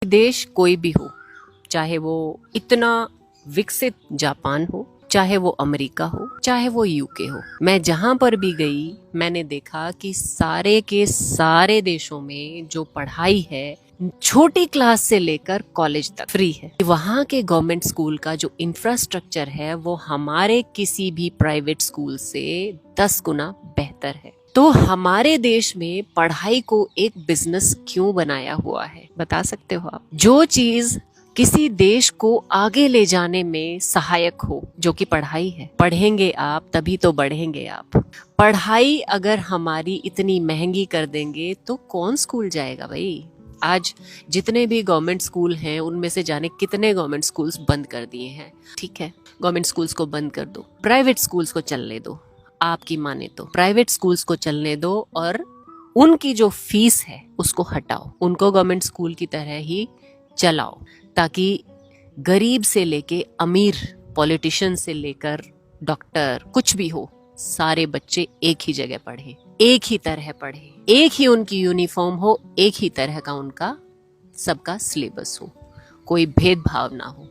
देश कोई भी हो, चाहे वो इतना विकसित जापान हो, चाहे वो अमेरिका हो, चाहे वो यूके हो, मैं जहां पर भी गई मैंने देखा कि सारे के सारे देशों में जो पढ़ाई है छोटी क्लास से लेकर कॉलेज तक फ्री है। वहाँ के गवर्नमेंट स्कूल का जो इंफ्रास्ट्रक्चर है वो हमारे किसी भी प्राइवेट स्कूल से 10 गुना बेहतर है। तो हमारे देश में पढ़ाई को एक बिजनेस क्यों बनाया हुआ है, बता सकते हो आप? जो चीज किसी देश को आगे ले जाने में सहायक हो, जो कि पढ़ाई है। पढ़ेंगे आप तभी तो बढ़ेंगे आप। पढ़ाई अगर हमारी इतनी महंगी कर देंगे तो कौन स्कूल जाएगा भाई? आज जितने भी गवर्नमेंट स्कूल हैं उनमें से जाने कितने गवर्नमेंट स्कूल्स बंद कर दिए हैं। ठीक है, गवर्नमेंट स्कूल्स को बंद कर दो, प्राइवेट स्कूल्स को चलने दो। आपकी माने तो प्राइवेट स्कूल्स को चलने दो और उनकी जो फीस है उसको हटाओ, उनको गवर्नमेंट स्कूल की तरह ही चलाओ, ताकि गरीब से लेके अमीर, पॉलिटिशियन से लेकर डॉक्टर, कुछ भी हो, सारे बच्चे एक ही जगह पढ़े, एक ही तरह पढ़े, एक ही उनकी यूनिफॉर्म हो, एक ही तरह का उनका सबका सिलेबस हो, कोई भेदभाव ना हो,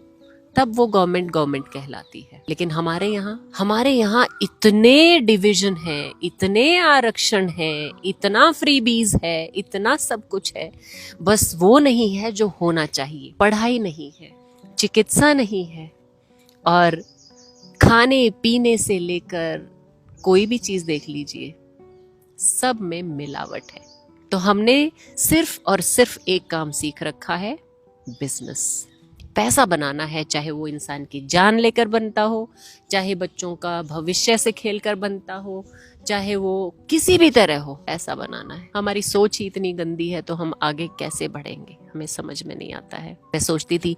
तब वो गवर्नमेंट कहलाती है। लेकिन हमारे यहाँ इतने डिवीजन है, इतने आरक्षण है, इतना फ्रीबीज है, इतना सब कुछ है, बस वो नहीं है जो होना चाहिए। पढ़ाई नहीं है, चिकित्सा नहीं है, और खाने पीने से लेकर कोई भी चीज देख लीजिए, सब में मिलावट है। तो हमने सिर्फ और सिर्फ एक काम सीख रखा है, बिजनेस। पैसा बनाना है, चाहे वो इंसान की जान लेकर बनता हो, चाहे बच्चों का भविष्य से खेलकर बनता हो, चाहे वो किसी भी तरह हो, पैसा बनाना है। हमारी सोच ही इतनी गंदी है तो हम आगे कैसे बढ़ेंगे, हमें समझ में नहीं आता है। मैं सोचती थी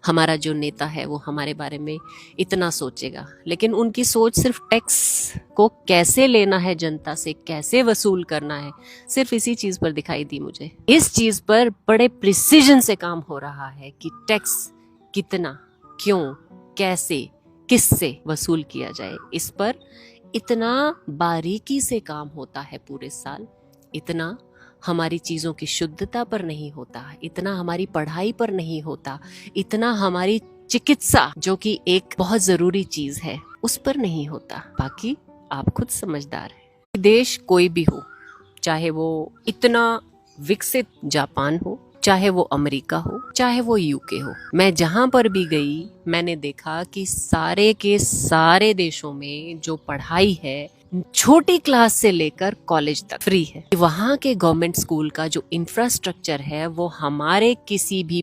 हमारा जो नेता है वो हमारे बारे में इतना सोचेगा, लेकिन उनकी सोच सिर्फ टैक्स को कैसे लेना है जनता से, कैसे वसूल करना है, सिर्फ इसी चीज पर दिखाई दी मुझे। इस चीज पर बड़े प्रिसीजन से काम हो रहा है कि टैक्स कितना, क्यों, कैसे, किससे वसूल किया जाए, इस पर इतना बारीकी से काम होता है पूरे साल। इतना हमारी चीजों की शुद्धता पर नहीं होता, इतना हमारी पढ़ाई पर नहीं होता, इतना हमारी चिकित्सा, जो कि एक बहुत जरूरी चीज है, उस पर नहीं होता। बाकी आप खुद समझदार हैं। देश कोई भी हो, चाहे वो इतना विकसित जापान हो, चाहे वो अमेरिका हो, चाहे वो यूके हो, मैं जहां पर भी गई मैंने देखा कि सारे के सारे देशों में जो पढ़ाई है छोटी क्लास से लेकर कॉलेज तक फ्री है। वहाँ के गवर्नमेंट स्कूल का जो इंफ्रास्ट्रक्चर है वो हमारे किसी भी